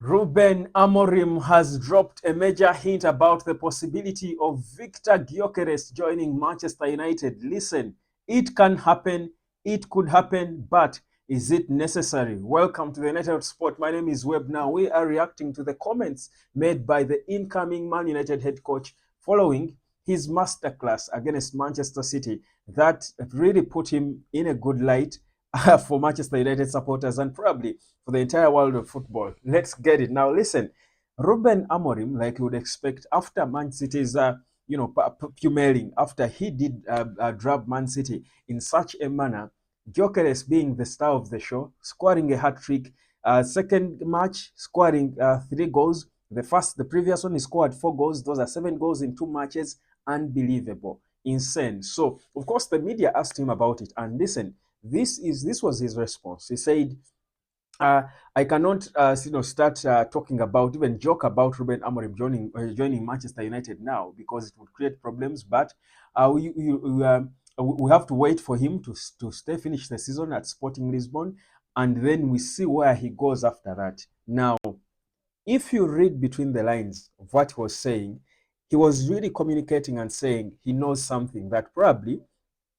Ruben Amorim has dropped a major hint about the possibility of VIKTOR GYOKERES joining Manchester United. Listen, it can happen, it could happen, but is it necessary? Welcome to the United Sport. My name is Webb. Now we are reacting to the comments made by the incoming Man United head coach following his masterclass against Manchester City that really put him in a good light for Manchester United supporters and probably for the entire world of football. Let's get it. Now, listen, Ruben Amorim, like you would expect, after Man City's, pummeling, after he did drop Man City in such a manner, Gyökeres being the star of the show, scoring a hat-trick, second match, scoring 3 goals. The previous one, he scored 4 goals. Those are 7 goals in 2 matches. Unbelievable. Insane. So, of course, the media asked him about it. And listen, this was his response. He said, I cannot, start talking about, even joke about Ruben Amorim joining Manchester United now because it would create problems. But we have to wait for him to finish the season at Sporting Lisbon, and then we see where he goes after that. Now, if you read between the lines of what he was saying, he was really communicating and saying he knows something that probably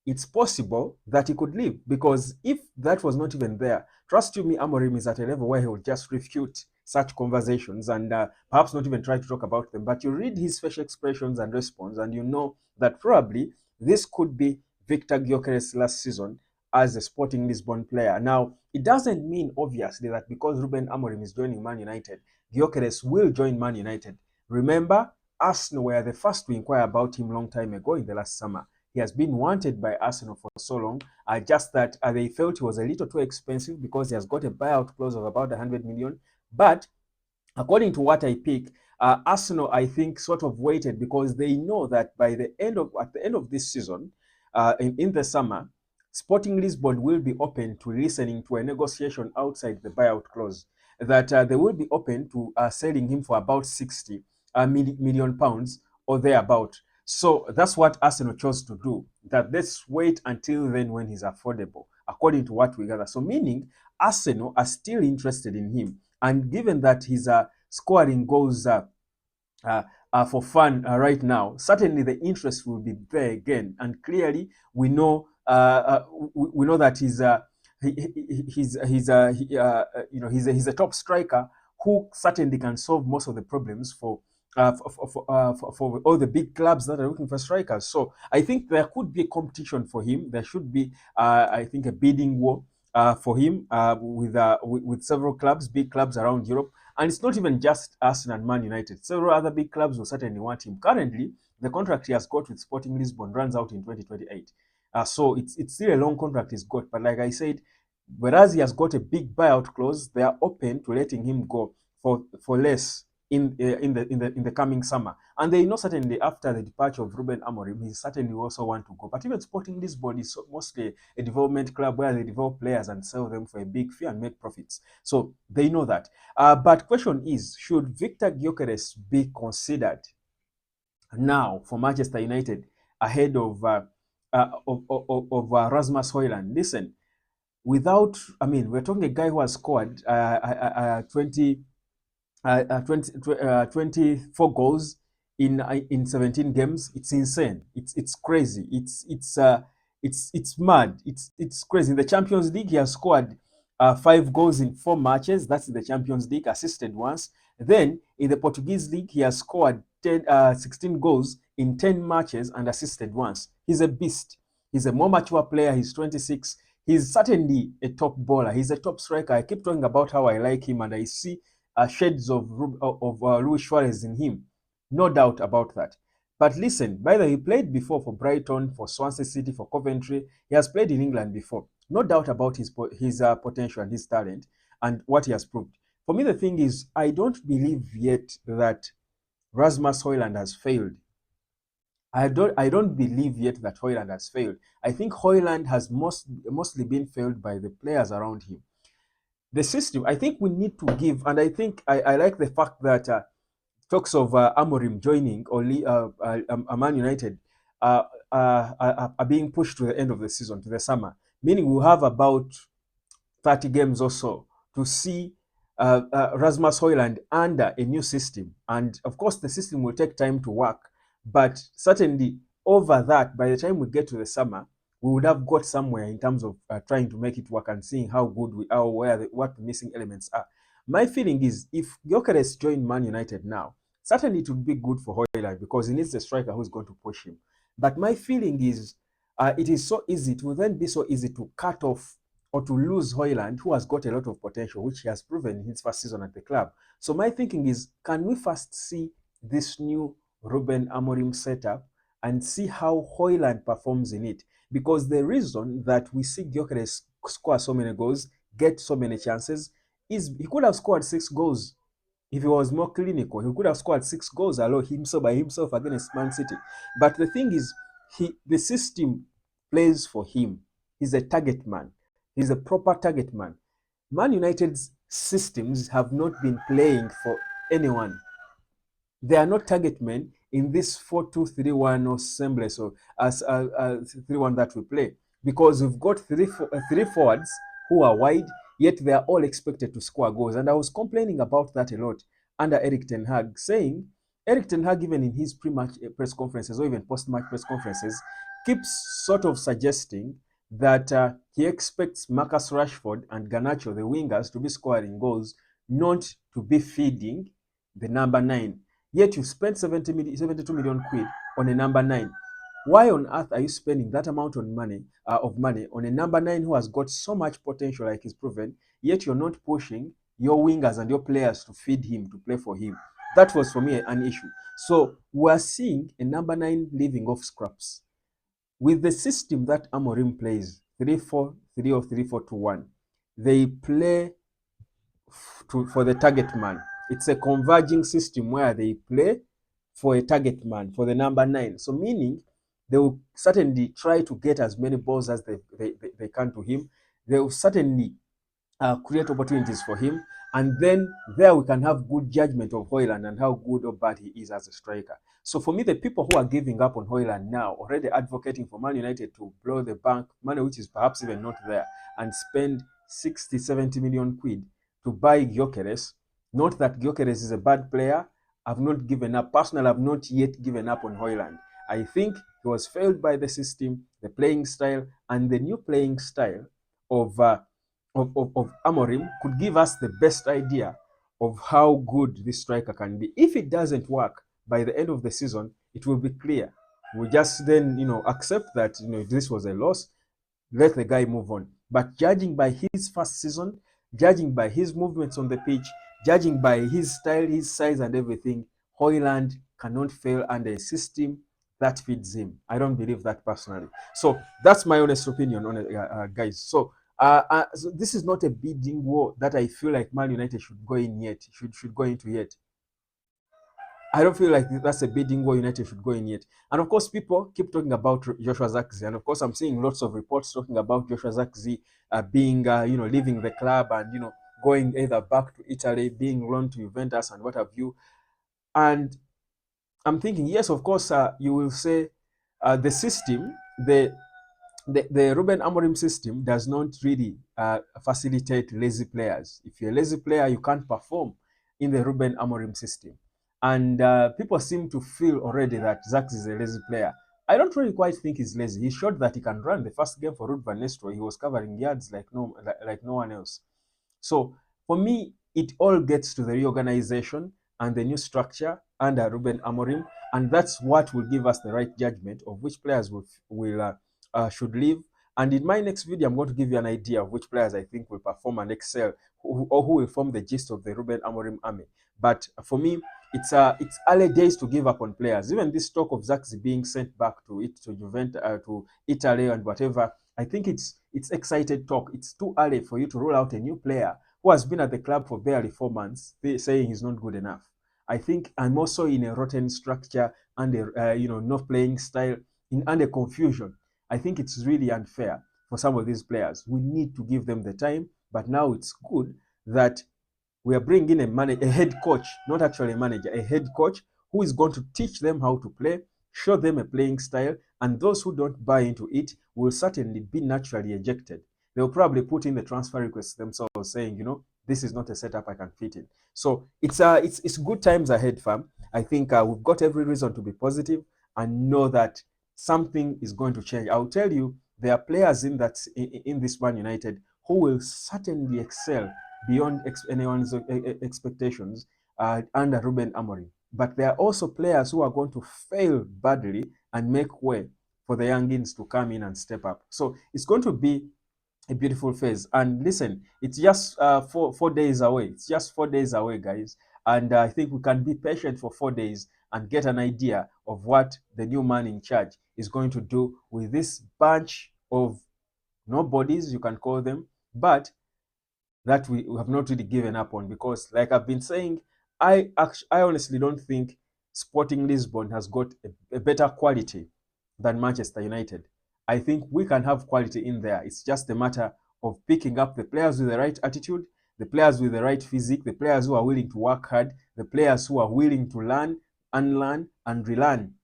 it's possible that he could leave, because if that was not even there, trust you me, Amorim is at a level where he will just refute such conversations and perhaps not even try to talk about them. But you read his facial expressions and response, and you know that probably this could be VIKTOR GYOKERES' last season as a Sporting Lisbon player. Now, it doesn't mean obviously that because Ruben Amorim is joining Man United, GYOKERES will join Man United. Remember, Arsenal were the first to inquire about him long time ago in the last summer. He has been wanted by Arsenal for so long, just that they felt he was a little too expensive because he has got a buyout clause of about 100 million. But according to what I pick, Arsenal, I think, sort of waited because they know that at the end of this season, in the summer, Sporting Lisbon will be open to listening to a negotiation outside the buyout clause. That they will be open to selling him for about 60 million pounds or thereabout. So that's what Arsenal chose to do. That let's wait until then when he's affordable, according to what we gather. So meaning Arsenal are still interested in him, and given that he's scoring goals for fun right now, certainly the interest will be there again. And clearly, we know that he's a top striker who certainly can solve most of the problems for all the big clubs that are looking for strikers. So I think there could be a competition for him. There should be, I think, a bidding war for him with several clubs, big clubs around Europe. And it's not even just Arsenal and Man United. Several other big clubs will certainly want him. Currently, the contract he has got with Sporting Lisbon runs out in 2028. So it's still a long contract he's got. But like I said, whereas he has got a big buyout clause, they are open to letting him go for less in the coming summer. And they know certainly after the departure of Ruben Amorim, he certainly also want to go. But even Sporting Lisbon is mostly a development club where they develop players and sell them for a big fee and make profits. So they know that. But question is, should VIKTOR GYOKERES be considered now for Manchester United ahead of Rasmus Højlund? Listen, we're talking a guy who has scored 24 goals in 17 games. It's insane. It's crazy. It's mad. It's crazy. In the Champions League, he has scored 5 goals in 4 matches. That's in the Champions League, assisted once. Then in the Portuguese league, he has scored 16 goals in 10 matches and assisted once. He's a beast. He's a more mature player. He's 26. He's certainly a top bowler. He's a top striker. I keep talking about how I like him, and I see shades of Luis Suarez in him. No doubt about that. But listen, by the way, he played before for Brighton, for Swansea City, for Coventry. He has played in England before. No doubt about his potential and his talent and what he has proved. For me, the thing is, I don't believe yet that Rasmus Højlund has failed. I don't believe yet that Højlund has failed. I think Højlund has mostly been failed by the players around him. The system, I think we need to give, and I think I like the fact that talks of Amorim joining or Man United are being pushed to the end of the season, to the summer, meaning we'll have about 30 games or so to see Rasmus Højlund under a new system. And of course, the system will take time to work. But certainly, over that, by the time we get to the summer, we would have got somewhere in terms of trying to make it work and seeing how good we are, what the missing elements are. My feeling is if Gyökeres joined Man United now, certainly it would be good for Højlund because he needs a striker who's going to push him. But my feeling is it is so easy, it will then be so easy to cut off or to lose Højlund, who has got a lot of potential, which he has proven in his first season at the club. So my thinking is, can we first see this new Ruben Amorim setup and see how Højlund performs in it? Because the reason that we see Gyökeres score so many goals, get so many chances, is he could have scored 6 goals. If he was more clinical, he could have scored 6 goals alone by himself against Man City. But the thing is, the system plays for him. He's a target man. He's a proper target man. Man United's systems have not been playing for anyone. They are not target men in this 4-2-3-1 or semblance or as 3-1 that we play, because we've got three forwards who are wide, yet they are all expected to score goals. And I was complaining about that a lot under Erik ten Hag, saying Erik ten Hag, even in his pre-match press conferences or even post-match press conferences, keeps sort of suggesting that he expects Marcus Rashford and Garnacho, the wingers, to be scoring goals, not to be feeding the number 9. Yet you spent 72 million quid on a number 9. Why on earth are you spending that amount of money on a number 9 who has got so much potential like he's proven, yet you're not pushing your wingers and your players to feed him, to play for him? That was for me an issue. So we're seeing a number 9 living off scraps. With the system that Amorim plays, 3-4-3 or 3-4-2-1, they play for the target man. It's a converging system where they play for a target man, for the number 9. So meaning they will certainly try to get as many balls as they can to him. They will certainly create opportunities for him. And then there we can have good judgment of Højlund and how good or bad he is as a striker. So for me, the people who are giving up on Højlund now, already advocating for Man United to blow the bank, money which is perhaps even not there, and spend 60, 70 million quid to buy Gyökeres. Not that Gyökeres is a bad player. I've not given up. Personally, I've not yet given up on Højlund. I think he was failed by the system, the playing style, and the new playing style of Amorim could give us the best idea of how good this striker can be. If it doesn't work by the end of the season, it will be clear. We just then, accept that, this was a loss, let the guy move on. But judging by his first season, judging by his movements on the pitch, judging by his style, his size and everything, Højlund cannot fail under a system that feeds him. I don't believe that personally. So that's my honest opinion on it, guys. So this is not a bidding war that I feel like Man United should go in yet. Should go into yet. I don't feel like that's a bidding war United should go in yet. And of course, people keep talking about Joshua Zirkzee. And of course, I'm seeing lots of reports talking about Joshua Zirkzee being, leaving the club and, going either back to Italy, being loaned to Juventus and what have you. And I'm thinking, yes, of course, you will say the system, the Ruben Amorim system does not really facilitate lazy players. If you're a lazy player, you can't perform in the Ruben Amorim system. And people seem to feel already that Zirkzee is a lazy player. I don't really quite think he's lazy. He showed that he can run. The first game for Ruud van Nistelrooy, he was covering yards like no one else. So for me, it all gets to the reorganization and the new structure under Ruben Amorim, and that's what will give us the right judgment of which players should leave. And in my next video, I'm going to give you an idea of which players I think will perform and excel, or who will form the gist of the Ruben Amorim army. But for me, it's early days to give up on players. Even this talk of Zirkzee being sent back to Juventus, to Italy and whatever, I think it's excited talk. It's too early for you to roll out a new player who has been at the club for barely 4 months, saying he's not good enough. I think I'm also in a rotten structure and no playing style and a confusion. I think it's really unfair for some of these players. We need to give them the time, but now it's good that we are bringing a head coach, not actually a manager, a head coach who is going to teach them how to play, show them a playing style, and those who don't buy into it will certainly be naturally ejected. They'll probably put in the transfer requests themselves saying, this is not a setup I can fit in. So it's good times ahead, fam. I think we've got every reason to be positive and know that something is going to change. I'll tell you, there are players in this Man United who will certainly excel beyond anyone's expectations under Ruben Amorim. But there are also players who are going to fail badly and make way for the youngins to come in and step up. So it's going to be a beautiful phase. And listen, it's just 4 days away. It's just 4 days away, guys. And I think we can be patient for 4 days and get an idea of what the new man in charge is going to do with this bunch of nobodies, you can call them, but that we have not really given up on, because like I've been saying, I honestly don't think Sporting Lisbon has got a better quality than Manchester United. I think we can have quality in there. It's just a matter of picking up the players with the right attitude, the players with the right physique, the players who are willing to work hard, the players who are willing to learn, unlearn, and relearn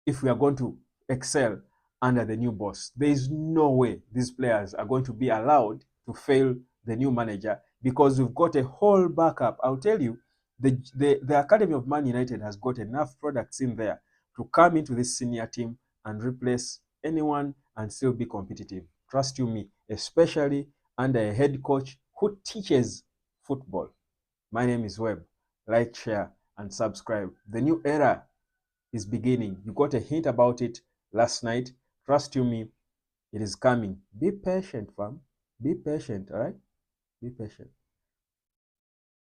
if we are going to excel under the new boss. There is no way these players are going to be allowed to fail the new manager, because we've got a whole backup. I'll tell you, the Academy of Man United has got enough products in there to come into this senior team and replace anyone and still be competitive. Trust you me, especially under a head coach who teaches football. My name is Webb. Like, share, and subscribe. The new era is beginning. You got a hint about it last night. Trust you me, it is coming. Be patient, fam. Be patient, all right? Be patient.